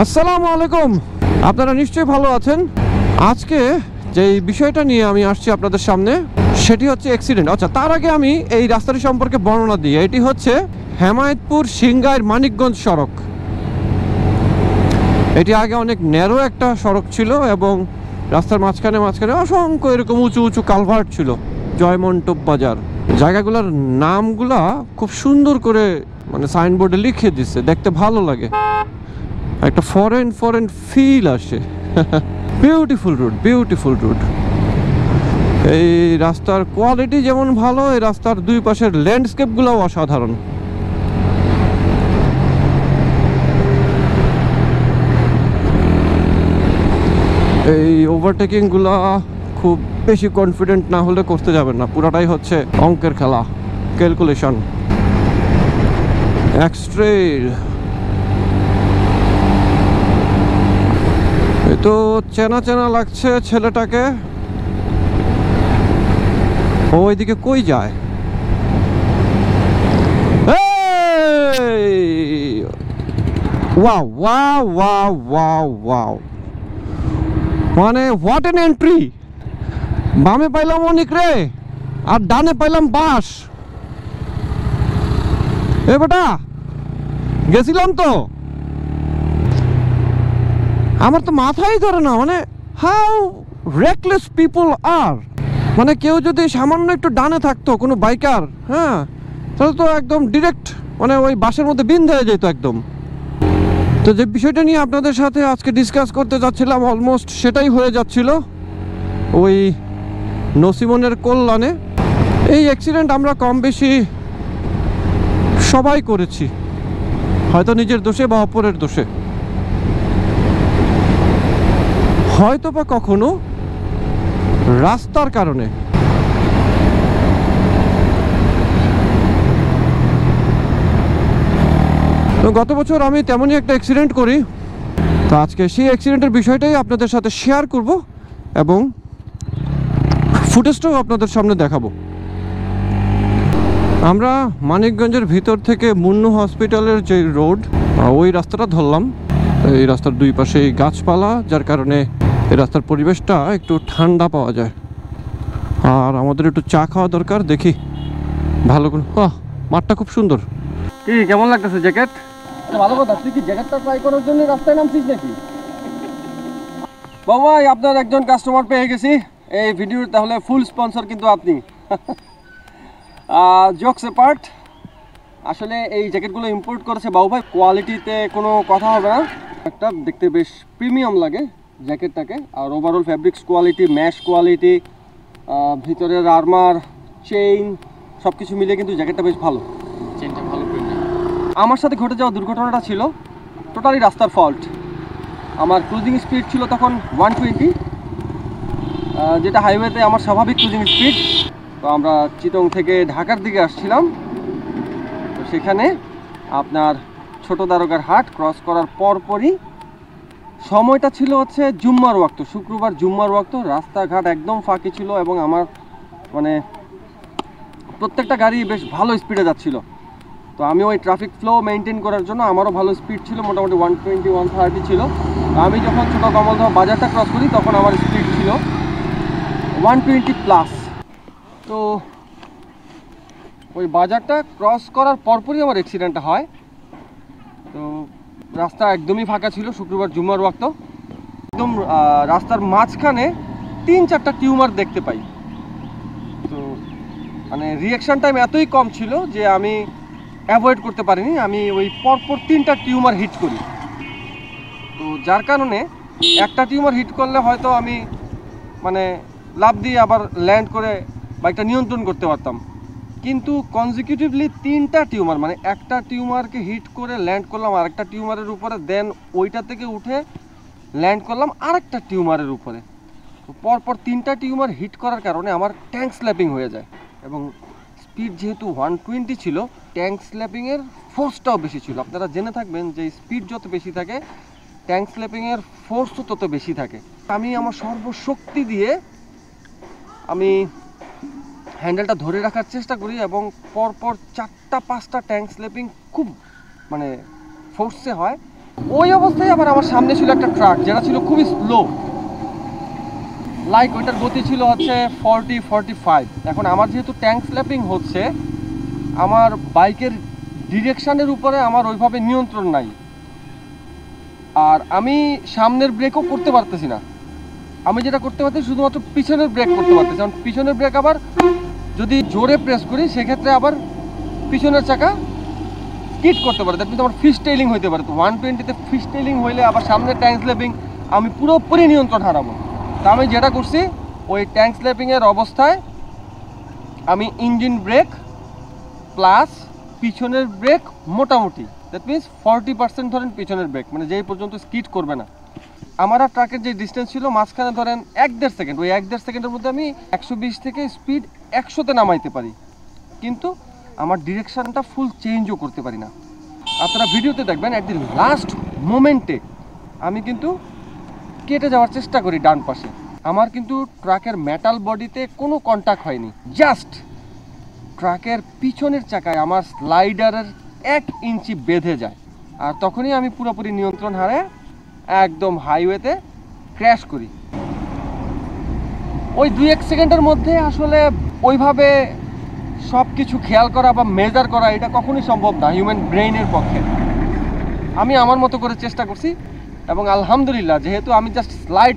আসসালামু আলাইকুম, আপনারা নিশ্চয়ই ভালো আছেন। আজকে যে বিষয়টা নিয়ে আমি আসছি আপনাদের সামনে সেটি হচ্ছে অ্যাক্সিডেন্ট। আচ্ছা, তার আগে আমি এই রাস্তাটি সম্পর্কে বর্ণনা দিই। এটি হচ্ছে হেমায়েতপুর সিংগাইর মানিকগঞ্জ সড়ক। এটি আগে অনেক ন্যারো একটা সড়ক ছিল এবং রাস্তার মাঝখানে মাঝখানে অসংখ্য এরকম উঁচু উঁচু কালভার্ট ছিল। জয়মন্টপ বাজার জায়গাগুলোর নামগুলা খুব সুন্দর করে মানে সাইনবোর্ডে লিখে দিচ্ছে, দেখতে ভালো লাগে, একটা ফরেন ফিল আসে। Beautiful route. এই রাস্তার কোয়ালিটি যেমন ভালো, এই রাস্তার দুই পাশের ল্যান্ডস্কেপগুলোও অসাধারণ। এই ওভারটেকিংগুলা খুব বেশি কনফিডেন্ট না হলে করতে যাবেন না, পুরাটাই হচ্ছে অঙ্কের খেলা, ক্যালকুলেশন। এক্সট্রেল এ তো চেনা চেনা লাগছে ছেলেটাকে। ও ওইদিকে কই যায়? Wow wow wow wow wow, মানে হোয়াট এন এন্ট্রি। বামে পাইলাম অনেক রে, আর ডানে পাইলাম বাস। এ বেটা, গেছিলাম তো, আমার তো মাথায় ধরে না, মানে হাউ রেকলেস পিপল আর। মানে কেউ যদি সামান্য একটু ডানে থাকতো, কোনো বাইকার, হ্যাঁ, তাহলে তো একদম ডিরেক্ট মানে ওই বাসের মধ্যে বিন্ধ হয়ে যেত একদম। তো যে বিষয়টা নিয়ে আপনাদের সাথে আজকে ডিসকাস করতে যাচ্ছিলাম, অলমোস্ট সেটাই হয়ে যাচ্ছিল ওই নসিমনের কল্যাণে। এই অ্যাক্সিডেন্ট আমরা কম বেশি সবাই করেছি, হয়তো নিজের দোষে বা অপরের দোষে, হয়তো বা কখনো রাস্তার কারণে। তো গত বছর আমি তেমনই একটা অ্যাক্সিডেন্ট করি। তো আজকে সেই অ্যাক্সিডেন্টের বিষয়টাই আপনাদের সাথে শেয়ার করব এবং ফুটেজটাও আপনাদের সামনে দেখাবো। আমরা মানিকগঞ্জের ভিতর থেকে মুন্নু হসপিটালের যে রোড, ওই রাস্তাটা ধরলাম। এই রাস্তার দুই পাশে গাছপালা, যার কারণে এই রাস্তার পরিবেশটা একটু ঠান্ডা পাওয়া যায়। আর আমাদের একটু চা খাওয়া দরকার, দেখি ভালো করে। মাঠটা খুব সুন্দর। কি কেমন লাগতেছে জ্যাকেট? ভালো কথা, তুই কি জ্যাকেটটা ট্রাই করার জন্য রাস্তায় নামছিস নাকি? বাবাই, আপনার একজন কাস্টমার পেয়ে গেছি এই ভিডিওর, তাহলে ফুল স্পন্সর কিন্তু আপনি। জোকস অ্যাপার্ট, আসলে এই জ্যাকেটগুলো ইম্পোর্ট করেছে বাবু ভাই। কোয়ালিটিতে কোনো কথা হবে না, একটা দেখতে বেশ প্রিমিয়াম লাগে জ্যাকেটটাকে। আর overall fabrics quality, mesh quality, ভিতরের আর্মার, চেইন, সব কিছু মিলিয়ে কিন্তু জ্যাকেটটা বেশ ভালো। চেইনটা ভালো। আমার সাথে ঘটে যাওয়া দুর্ঘটনাটা ছিল টোটালি রাস্তার ফল্ট। আমার ক্রুজিং স্পিড ছিল তখন 120, যেটা হাইওয়েতে আমার স্বাভাবিক ক্রুজিং স্পিড। তো আমরা চিটং থেকে ঢাকার দিকে আসছিলাম। তো সেখানে আপনার ছোট দারোগার হাট ক্রস করার পরপরই সময়টা ছিল হচ্ছে জুম্মার ওয়াক্ত, শুক্রবার জুম্মার ওয়াক্ত। রাস্তাঘাট একদম ফাঁকি ছিল এবং আমার মানে প্রত্যেকটা গাড়ি বেশ ভালো স্পিডে যাচ্ছিল। তো আমি ওই ট্রাফিক ফ্লো মেনটেন করার জন্য আমারও ভালো স্পিড ছিল, মোটামুটি 120 130 ছিল। আমি যখন ছোটো কমলদহ বাজারটা ক্রস করি তখন আমার স্পিড ছিল 120+। তো ওই বাজারটা ক্রস করার পরপরই আমার অ্যাক্সিডেন্টটা হয়। তো রাস্তা একদমই ফাঁকা ছিল, শুক্রবার জুম্মার ওয়াক্ত। একদম রাস্তার মাঝখানে 3-4টা টিউমার দেখতে পাই। তো মানে রিয়াকশান টাইম এতই কম ছিল যে আমি অ্যাভয়েড করতে পারিনি। আমি ওই পরপর 3টা টিউমার হিট করি। তো যার কারণে একটা টিউমার হিট করলে হয়তো আমি মানে লাফ দিয়ে আবার ল্যান্ড করে বাইকটা নিয়ন্ত্রণ করতে পারতাম, কিন্তু কনজিকিউটিভলি 3টা টিউমার, মানে একটা টিউমারকে হিট করে ল্যান্ড করলাম আরেকটা টিউমারের উপরে, দেন ওইটা থেকে উঠে ল্যান্ড করলাম আরেকটা টিউমারের উপরে। তো পরপর 3টা টিউমার হিট করার কারণে আমার ট্যাঙ্ক স্ল্যাপিং হয়ে যায় এবং স্পিড যেহেতু 120 ছিল, ট্যাঙ্ক স্ল্যাপিংয়ের ফোর্সটাও বেশি ছিল। আপনারা জেনে থাকবেন যে স্পিড যত বেশি থাকে ট্যাঙ্ক স্ল্যাপিংয়ের ফোর্সও তত বেশি থাকে। আমি আমার সর্বশক্তি দিয়ে আমি হ্যান্ডেলটা ধরে রাখার চেষ্টা করি এবং পরপর 4টা 5টা ট্যাঙ্ক স্ল্যাপিং খুব মানে ফোর্সে হয় ওই অবস্থায় আবার আমার সামনে ছিল একটা ট্রাক, যেটা ছিল খুবই স্লো, লাইক ওইটার গতি ছিল হচ্ছে 40-45। এখন আমার যেহেতু ট্যাঙ্ক স্ল্যাপিং হচ্ছে, আমার বাইকের ডিরেকশানের উপরে আমার ওইভাবে নিয়ন্ত্রণ নাই, আর আমি সামনের ব্রেকও করতে পারতেছি না। আমি যেটা করতে পারতেছি শুধুমাত্র পিছনের ব্রেক করতে পারতেছি, কারণ পিছনের ব্রেক আবার যদি জোরে প্রেস করি সেক্ষেত্রে আবার পিছনের চাকা স্কিড করতে পারে, দ্যাট মিনস আমার ফ্রিস্টাইলিং হইতে পারে। তো 120-তে ফ্রিস্টাইলিং হইলে আবার সামনে ট্যাঙ্ক স্ল্যাপিং, আমি পুরোপুরি নিয়ন্ত্রণ হারাবো। তা আমি যেটা করছি, ওই ট্যাঙ্ক স্ল্যাপিংয়ের অবস্থায় আমি ইঞ্জিন ব্রেক প্লাস পিছনের ব্রেক মোটামুটি, দ্যাট মিনস 40% ধরেন পিছনের ব্রেক, মানে যেই পর্যন্ত স্কিড করবে না। আমার আর ট্রাকের যে ডিস্টেন্স ছিল মাঝখানে ধরেন 1-1.5 সেকেন্ড, ওই 1-1.5 সেকেন্ডের মধ্যে আমি 120 থেকে স্পিড 100-তে নামাইতে পারি, কিন্তু আমার ডিরেকশানটা ফুল চেঞ্জও করতে পারি না। আপনারা ভিডিওতে দেখবেন অ্যাট দি লাস্ট মোমেন্টে আমি কিন্তু কেটে যাওয়ার চেষ্টা করি ডান পাশে। আমার কিন্তু ট্রাকের মেটাল বডিতে কোনো কন্ট্যাক্ট হয়নি, জাস্ট ট্রাকের পিছনের চাকায় আমার স্লাইডারের 1 ইঞ্চি বেঁধে যায়, আর তখনই আমি পুরোপুরি নিয়ন্ত্রণ হারে একদম হাইওয়েতে ক্র্যাশ করি। ওই 2-1 সেকেন্ডের মধ্যে আসলে ওইভাবে সব কিছু খেয়াল করা বা মেজার করা এটা কখনোই সম্ভব না হিউম্যান ব্রেইনের পক্ষে। আমি আমার মতো করে চেষ্টা করছি, এবং আলহামদুলিল্লাহ যেহেতু আমি জাস্ট স্লাইড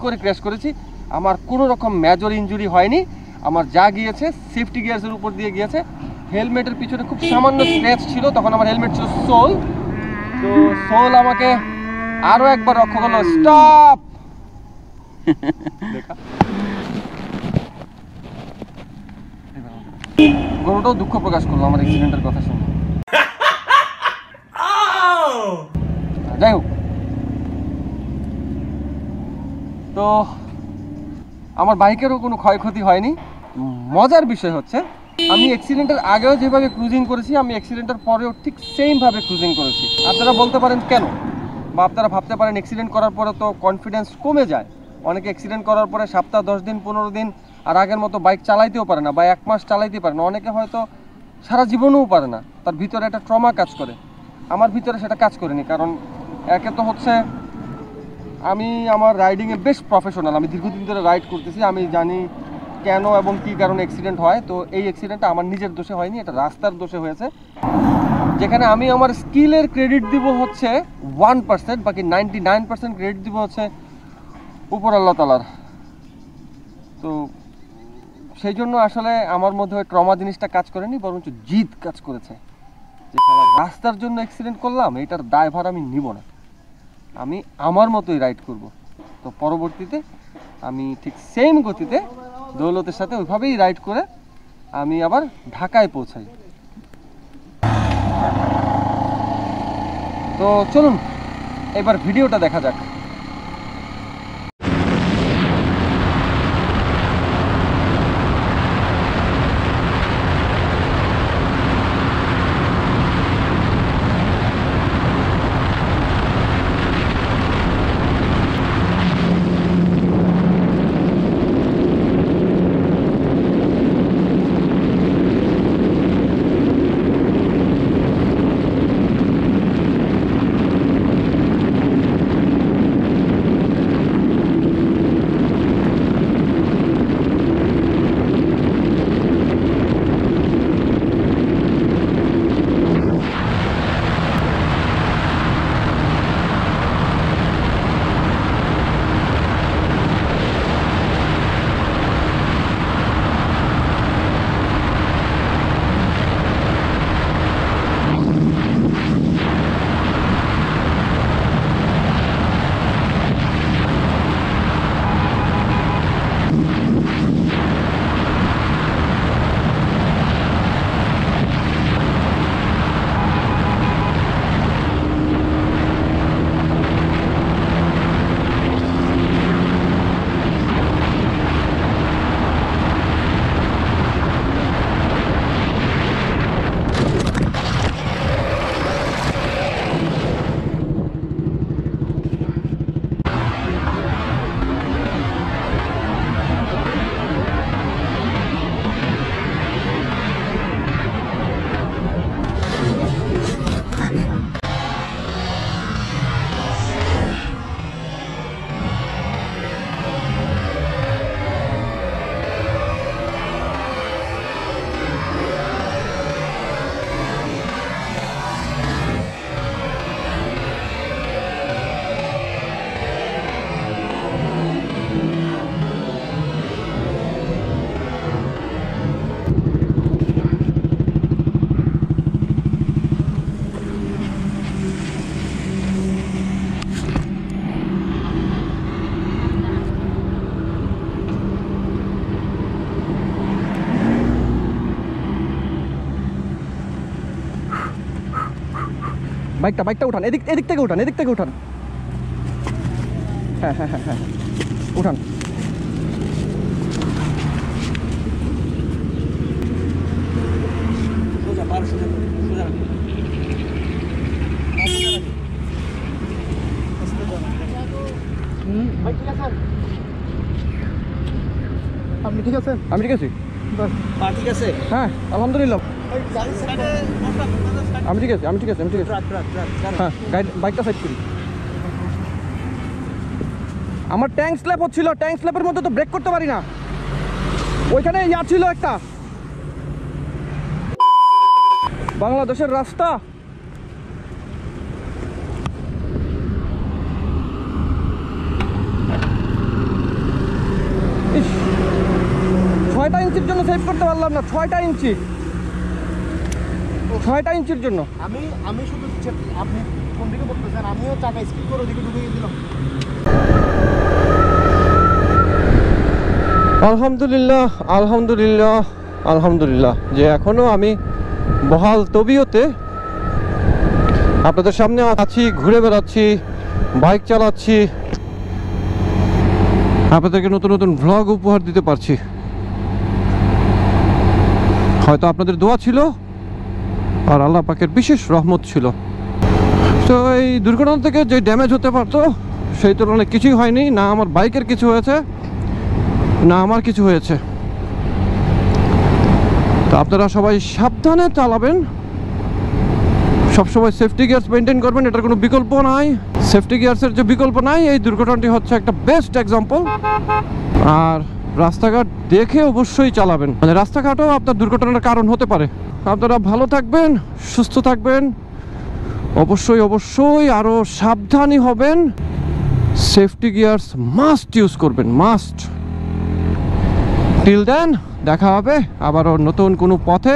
করে ক্র্যাশ করেছি, আমার কোনো রকম মেজর ইনজুরি হয়নি। আমার যা গিয়েছে সেফটি গিয়ার্সের উপর দিয়ে গিয়েছে। হেলমেটের পিছনে খুব সামান্য স্ক্র্যাচ ছিল, তখন আমার হেলমেট ছিল সোল, তো সোল আমাকে আরও একবার রক্ষা করলো। স্টপ দেখা গরুটাও দুঃখ প্রকাশ করলো আমার অ্যাক্সিডেন্টের কথা শুনে। যাই হোক, তো আমার বাইকেরও কোনো ক্ষয়ক্ষতি হয়নি। মজার বিষয় হচ্ছে আমি অ্যাক্সিডেন্টের আগেও যেভাবে ক্রুজিং করেছি, আমি অ্যাক্সিডেন্টের পরেও ঠিক সেমভাবে ক্রুজিং করেছি। আপনারা বলতে পারেন কেন, বা আপনারা ভাবতে পারেন অ্যাক্সিডেন্ট করার পরে তো কনফিডেন্স কমে যায়। অনেকে অ্যাক্সিডেন্ট করার পরে সপ্তাহ 10 দিন 15 দিন আর আগের মতো বাইক চালাইতেও পারে না, বা 1 মাস চালাইতে পারে না, অনেকে হয়তো সারা জীবনেও পারে না, তার ভিতরে একটা ট্রমা কাজ করে। আমার ভিতরে সেটা কাজ করেনি, কারণ একে তো হচ্ছে আমি আমার রাইডিংয়ে বেশ প্রফেশনাল, আমি দীর্ঘদিন ধরে রাইড করতেছি, আমি জানি কেন এবং কী কারণে অ্যাক্সিডেন্ট হয়। তো এই অ্যাক্সিডেন্টটা আমার নিজের দোষে হয়নি, এটা রাস্তার দোষে হয়েছে, যেখানে আমি আমার স্কিলের ক্রেডিট দিব হচ্ছে 1%, বাকি 99% ক্রেডিট দিব হচ্ছে উপর আল্লাহ তাআলার। তো সেই জন্য আসলে আমার মধ্যে ওই ট্রমা জিনিসটা কাজ করেনি, বরঞ্চ জিদ কাজ করেছে যে রাস্তার জন্য অ্যাক্সিডেন্ট করলাম, এটার দায়ভার আমি নিব না, আমি আমার মতোই রাইড করব। তো পরবর্তীতে আমি ঠিক সেম গতিতে দৌলতের সাথে ওইভাবেই রাইড করে আমি আবার ঢাকায় পৌঁছাই। তো চলুন এবার ভিডিওটা দেখা যাক। বাইকটা উঠান, এদিক থেকে উঠান। হ্যাঁ, উঠান। আপনি ঠিক আছেন? আমি ঠিক আছি। ঠিক আছে? হ্যাঁ, আলহামদুলিল্লাহ। আমি ঠিক আছি। হ্যাঁ, বাইকটা সাইড করি। আমার ট্যাঙ্ক স্ল্যাপ হচ্ছিল, ট্যাঙ্ক স্ল্যাপের মধ্যে তো ব্রেক করতে পারি না। ওইখানে ছিল একটা বাংলাদেশের রাস্তা। ইস, 6টা ইঞ্চির জন্য সেভ করতে পারলাম না। 6টা ইঞ্চির জন্য আমি শুধু আপনি কোন দিকে বলতেছেন, আমিও চাকা স্কিপ করে ওদিকে ঢুকে গেছিলাম। আলহামদুলিল্লাহ যে এখনো আমি বহাল তবিয়তে আপনাদের সামনে আছি, ঘুরে বেড়াচ্ছি, বাইক চালাচ্ছি, আপনাদেরকে নতুন ভ্লগ উপহার দিতে পারছি। হয়তো আপনাদের দোয়া ছিল আর আল্লাহ পাকের বিশেষ রহমত ছিল। তো এই দুর্ঘটনা থেকে যে ড্যামেজ হতে পারতো সেই তুলনায় কিছুই হয়নি। না আমার বাইকের কিছু হয়েছে, না আমার কিছু হয়েছে। তো আপনারা সবাই সাবধানে চালাবেন, সবসময় সেফটি গিয়ার্স মেনটেন করবেন, এটার কোনো বিকল্প নাই। সেফটি গিয়ার্সের যে বিকল্প নাই, এই দুর্ঘটনাটি হচ্ছে একটা বেস্ট এক্সাম্পল। আর রাস্তাঘাট দেখে অবশ্যই চালাবেন, মানে রাস্তাঘাটও আপনার দুর্ঘটনার কারণ হতে পারে। আপনারা ভালো থাকবেন, সুস্থ থাকবেন, অবশ্যই আরও সাবধানী হবেন। সেফটি গিয়ার্স মাস্ট ইউজ করবেন, মাস্ট। টিল দেন দেখা হবে আবারও নতুন কোনো পথে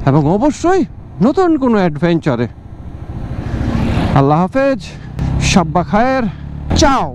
এবং অবশ্যই নতুন কোনো অ্যাডভেঞ্চারে। আল্লাহ হাফেজ, শাব্বা খায়ের, চাও।